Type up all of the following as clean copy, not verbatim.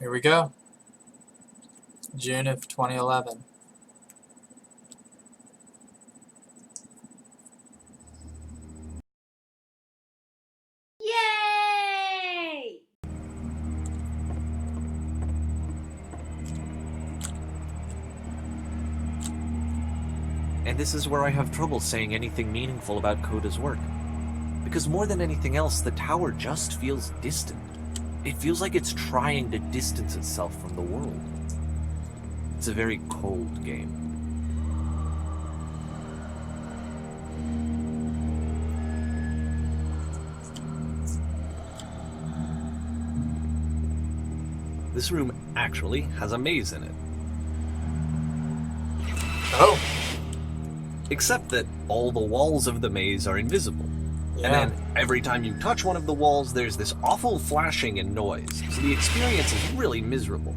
Here we go. June of 2011. Yay! And this is where I have trouble saying anything meaningful about Coda's work. Because more than anything else, the tower just feels distant. It feels like it's trying to distance itself from the world. It's a very cold game. This room actually has a maze in it. Oh. Except that all the walls of the maze are invisible. Yeah. And then every time you touch one of the walls, there's this awful flashing and noise, so the experience is really miserable.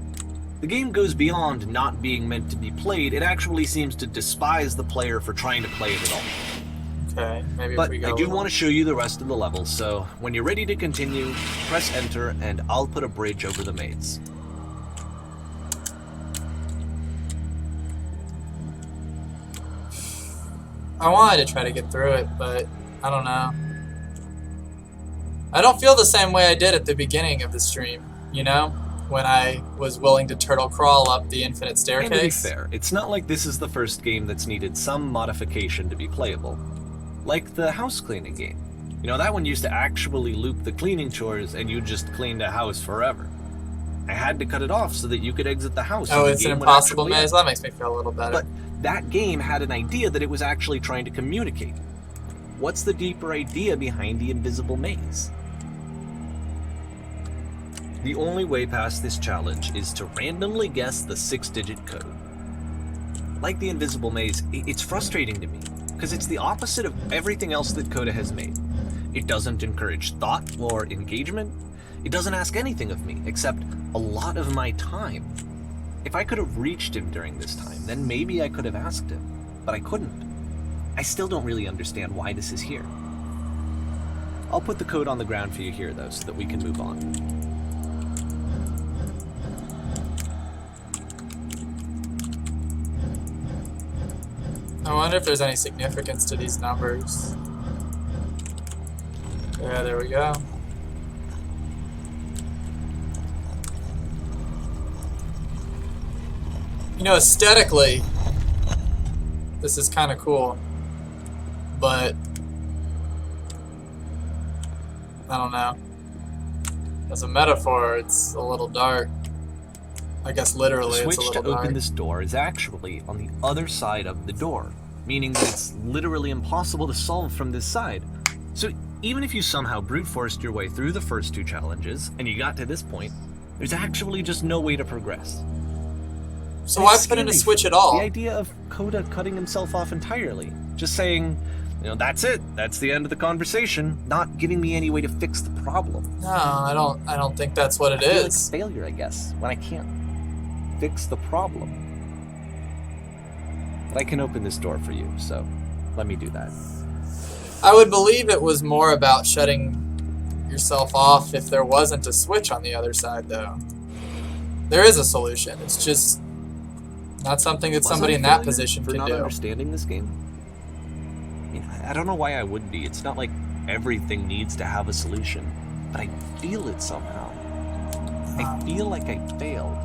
The game goes beyond not being meant to be played, it actually seems to despise the player for trying to play it at all. Okay, maybe But if we go I do want to show you the rest of the level, so when you're ready to continue, press enter and I'll put a bridge over the maze. I wanted to try to get through it, but I don't know. I don't feel the same way I did at the beginning of the stream, you know? When I was willing to turtle crawl up the infinite staircase. And to be fair, it's not like this is the first game that's needed some modification to be playable. Like the house cleaning game. You know, that one used to actually loop the cleaning chores and you just cleaned a house forever. I had to cut it off so that you could exit the house. Oh, so it's the an game would impossible actually maze? end. That makes me feel a little better. But that game had an idea that it was actually trying to communicate. What's the deeper idea behind the invisible maze? The only way past this challenge is to randomly guess the 6-digit code. Like the invisible maze, it's frustrating to me, because it's the opposite of everything else that Coda has made. It doesn't encourage thought or engagement. It doesn't ask anything of me, except a lot of my time. If I could have reached him during this time, then maybe I could have asked him, but I couldn't. I still don't really understand why this is here. I'll put the code on the ground for you here, though, so that we can move on. I wonder if there's any significance to these numbers. Yeah, there we go. You know, aesthetically, this is kind of cool, but I don't know. As a metaphor, it's a little dark. I guess literally The it's a switch little to dark. open this door is actually on the other side of the door, meaning that it's literally impossible to solve from this side. So even if you somehow brute forced your way through the first two challenges, and you got to this point, there's actually just no way to progress. So And why it's put in a scary. switch at all? The idea of Coda cutting himself off entirely, just saying, you know, that's it, that's the end of the conversation, not giving me any way to fix the problem. No, I don't think that's what it I feel like a is. failure, I guess, when I can't fix the problem. But I can open this door for you, so let me do that. I would believe it was more about shutting yourself off if there wasn't a switch on the other side, though. There is a solution. It's just not something that Was somebody I in that failure position for can not do. understanding this game? I mean, I don't know why I would be. It's not like everything needs to have a solution, but I feel it somehow. I feel like I failed,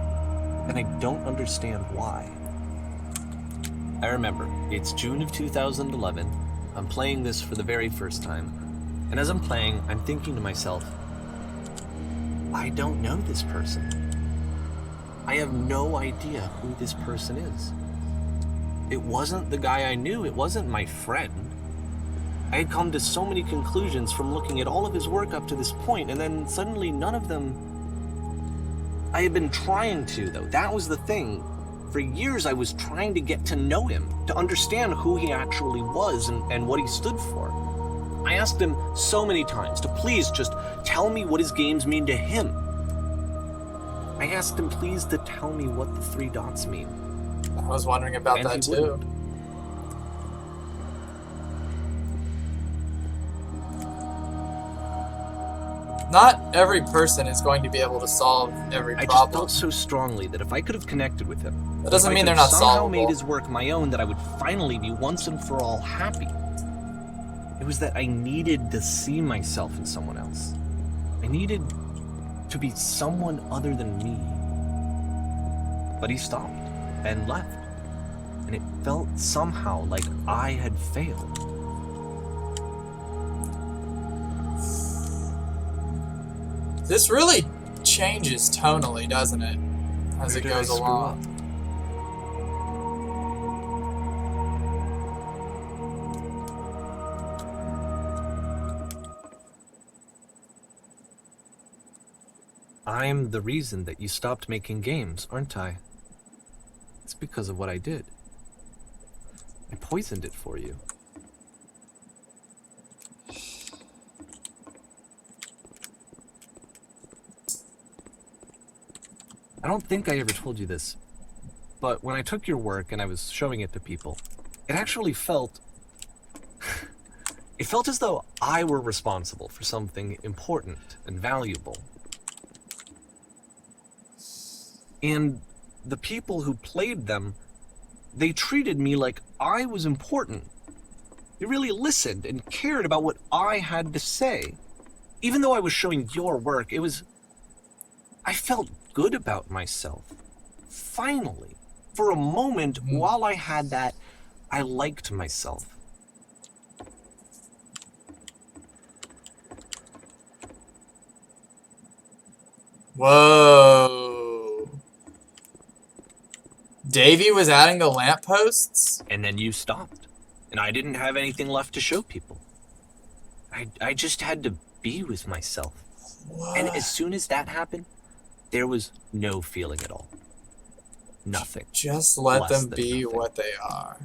and I don't understand why. I remember, it's June of 2011. I'm playing this for the very first time, and as I'm playing, I'm thinking to myself, I don't know this person. I have no idea who this person is. It wasn't the guy I knew, it wasn't my friend. I had come to so many conclusions from looking at all of his work up to this point, and then suddenly none of them... I had been trying to, though. That was the thing. For years I was trying to get to know him, to understand who he actually was and what he stood for. I asked him so many times to please just tell me what his games mean to him. I asked him please to tell me what the 3 dots mean. I was wondering about And that he too. wouldn't. Not every person is going to be able to solve every I just problem. felt so strongly that if I could have connected with him, That doesn't if I mean could they're have not somehow solvable. made his work my own, that I would finally be once and for all happy. It was that I needed to see myself in someone else. I needed to be someone other than me. But he stopped and left, and it felt somehow like I had failed. This really changes tonally, doesn't it? As Where it did I goes screw along. up? I'm the reason that you stopped making games, aren't I? It's because of what I did. I poisoned it for you. I don't think I ever told you this, but when I took your work and I was showing it to people, it actually felt... it felt as though I were responsible for something important and valuable. And the people who played them, they treated me like I was important. They really listened and cared about what I had to say. Even though I was showing your work, it was... I felt good about myself. Finally. For a moment, while I had that, I liked myself. Whoa. Davey was adding the lampposts? And then you stopped. And I didn't have anything left to show people. I just had to be with myself. What? And as soon as that happened, there was no feeling at all. Nothing. Just let Less them than be nothing. what they are.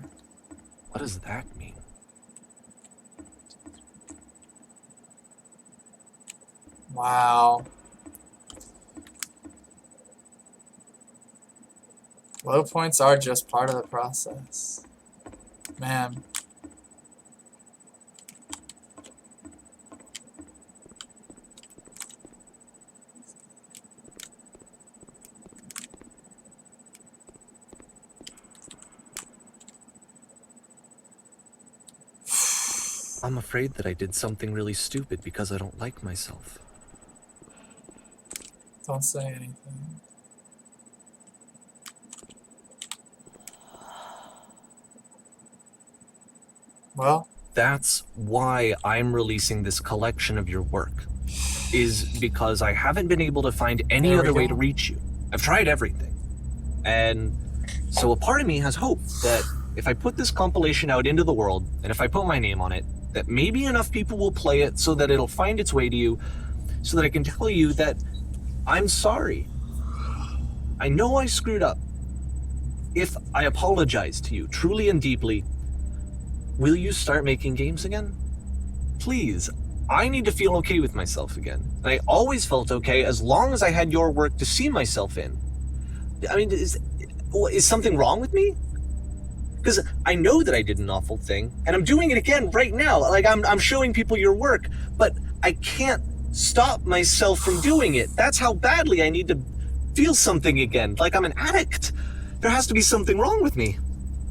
What does that mean? Wow. Low points are just part of the process. Man. I'm afraid that I did something really stupid because I don't like myself. Don't say anything. Well, That's why I'm releasing this collection of your work, is because I haven't been able to find any There we other way go. to reach you. I've tried everything. And so a part of me has hope that if I put this compilation out into the world, and if I put my name on it, that maybe enough people will play it so that it'll find its way to you, so that I can tell you that I'm sorry. I know I screwed up. If I apologize to you truly and deeply, will you start making games again? Please, I need to feel okay with myself again. And I always felt okay as long as I had your work to see myself in. I mean, is something wrong with me? Because I know that I did an awful thing, and I'm doing it again right now. Like, I'm showing people your work, but I can't stop myself from doing it. That's how badly I need to feel something again. Like I'm an addict. There has to be something wrong with me.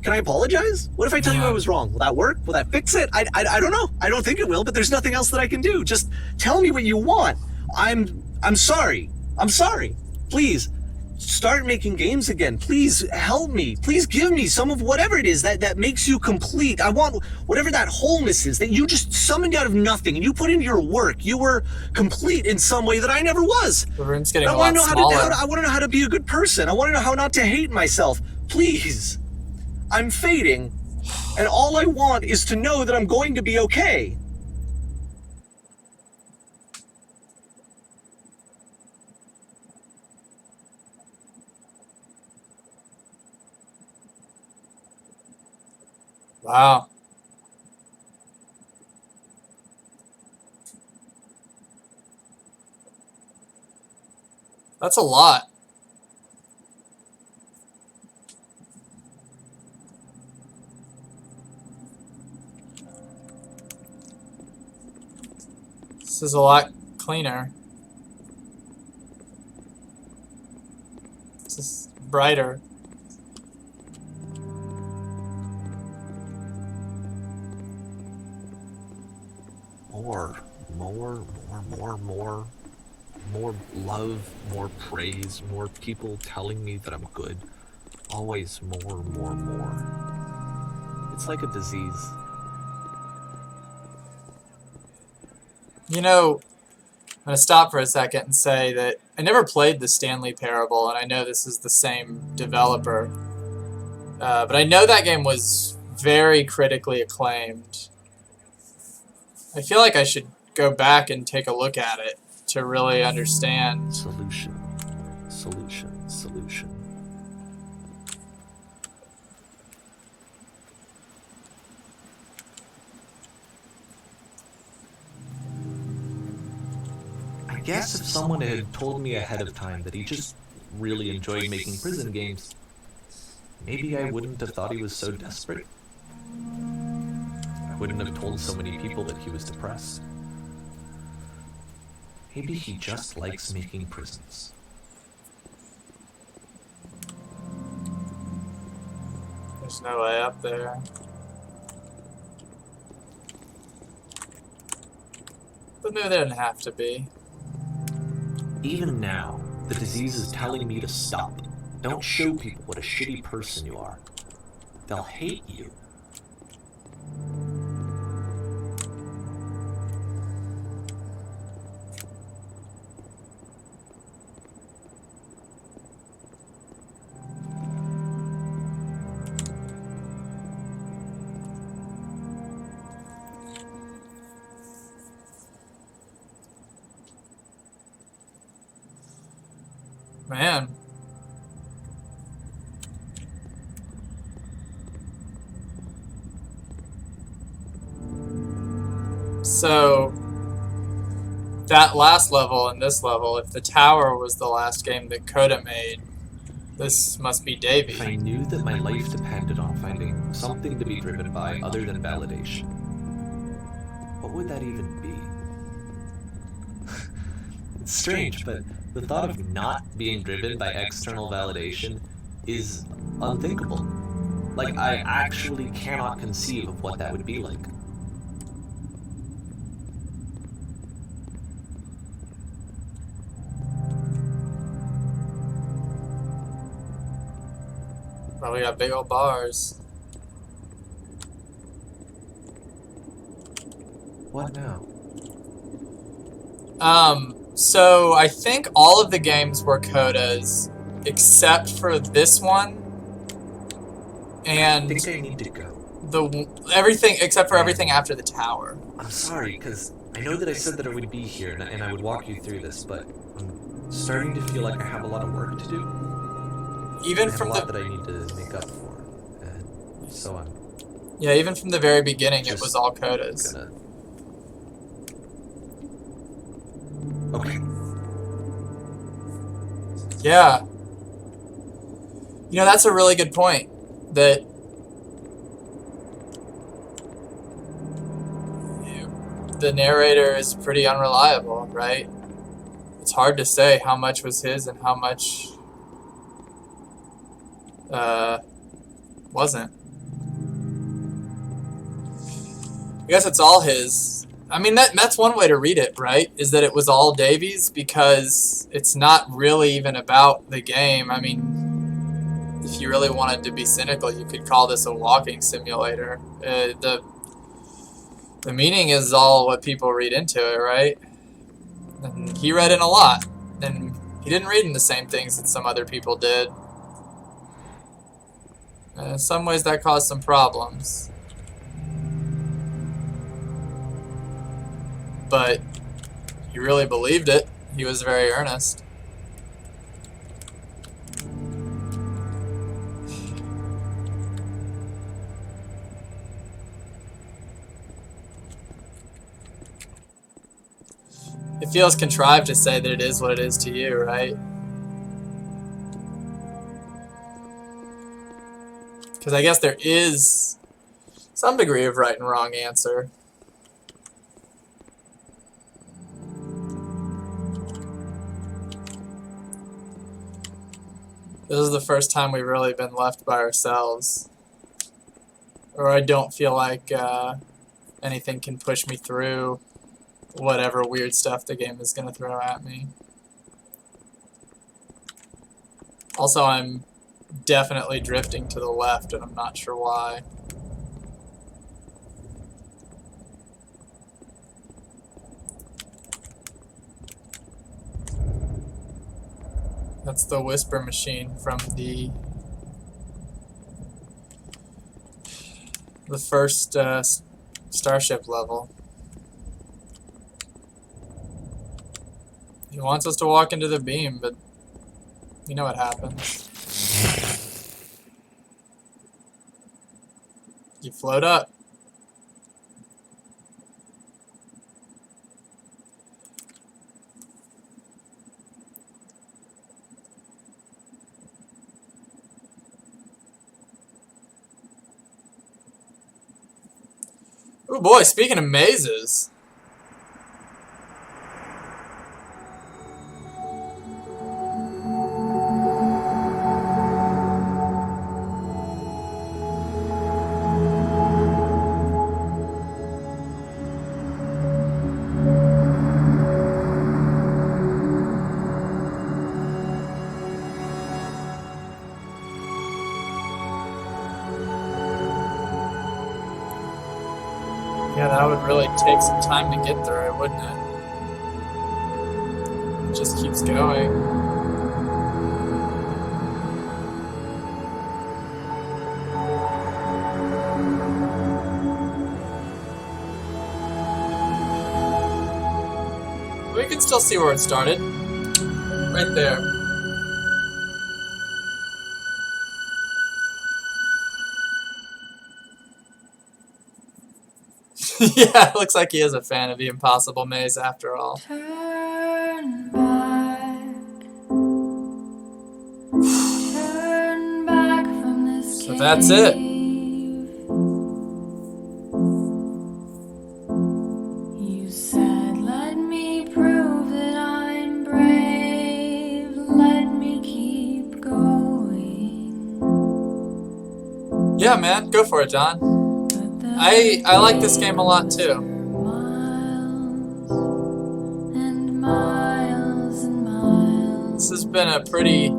Can I apologize? What if I tell you I was wrong? Will that work? Will that fix it? I don't know. I don't think it will, but there's nothing else that I can do. Just tell me what you want. I'm sorry. I'm sorry. Please, start making games again. Please help me. Please give me some of whatever it is that makes you complete. I want whatever that wholeness is that you just summoned out of nothing and you put into your work. You were complete in some way that I never was. the room's getting I a want lot to know smaller. I want to know how to be a good person. I want to know how not to hate myself. Please. I'm fading, and all I want is to know that I'm going to be okay. Wow. That's a lot. This is a lot cleaner. just brighter. More love, more praise, more people telling me that I'm good. Always more. It's like a disease. You know, I'm going to stop for a second and say that I never played the Stanley Parable, and I know this is the same developer. But I know that game was very critically acclaimed. I feel like I should go back and take a look at it to really understand. Solution. I guess if someone had told me ahead of time that he just really enjoyed making prison games, maybe I wouldn't have thought he was so desperate. I wouldn't have told so many people that he was depressed. Maybe he just likes making prisons. There's no way up there. But maybe there didn't have to be. Even now, the disease is telling me to stop. Don't show people what a shitty person you are. They'll hate you. Man. So, that last level and this level, if the tower was the last game that Coda made, this must be Davey. If I knew that my life depended on finding something to be driven by other than validation, what would that even be? It's strange, but the thought of not being driven by external validation is unthinkable. Like, I actually cannot conceive of what that would be like. Well, we got big old bars. What now? So I think all of the games were Coda's, except for this one. And I think I need to go. Everything except for everything after the tower. I'm sorry, because I know that I said that I would be here and I would walk you through this, but I'm starting to feel like I have a lot of work to do. Even I have from a lot that I need to make up for, and so I'm. Yeah, even from the very beginning, it was all Coda's. Okay. Yeah. You know, that's a really good point. That the narrator is pretty unreliable, right? It's hard to say how much was his and how much wasn't. I guess it's all his. I mean, that's one way to read it, right? Is that it was all Davies, because it's not really even about the game. I mean, if you really wanted to be cynical, you could call this a walking simulator. The meaning is all what people read into it, right? And he read in a lot, and he didn't read in the same things that some other people did. In some ways, that caused some problems. But he really believed it. He was very earnest. It feels contrived to say that it is what it is to you, right? Because I guess there is some degree of right and wrong answer. This is the first time we've really been left by ourselves. Or I don't feel like anything can push me through whatever weird stuff the game is going to throw at me. Also, I'm definitely drifting to the left, and I'm not sure why. That's the whisper machine from the first Starship level. He wants us to walk into the beam, but you know what happens. You float up. Oh boy, speaking of mazes. Yeah, that would really take some time to get through, wouldn't it? It just keeps going. We can still see where it started. Right there. Yeah, it looks like he is a fan of the Impossible Maze after all. Turn back. Turn back from this So that's it. You said, let me prove that I'm brave. Let me keep going. Yeah, man, go for it, John. I like this game a lot too. This has been a pretty...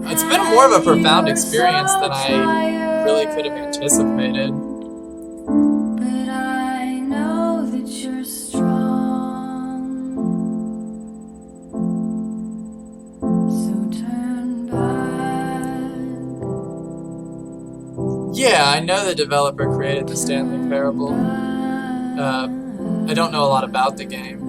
It's been more of a profound experience than I really could have anticipated. But I know that you're strong. So turn back. Yeah, I know the developer created the Stanley Parable. I don't know a lot about the game.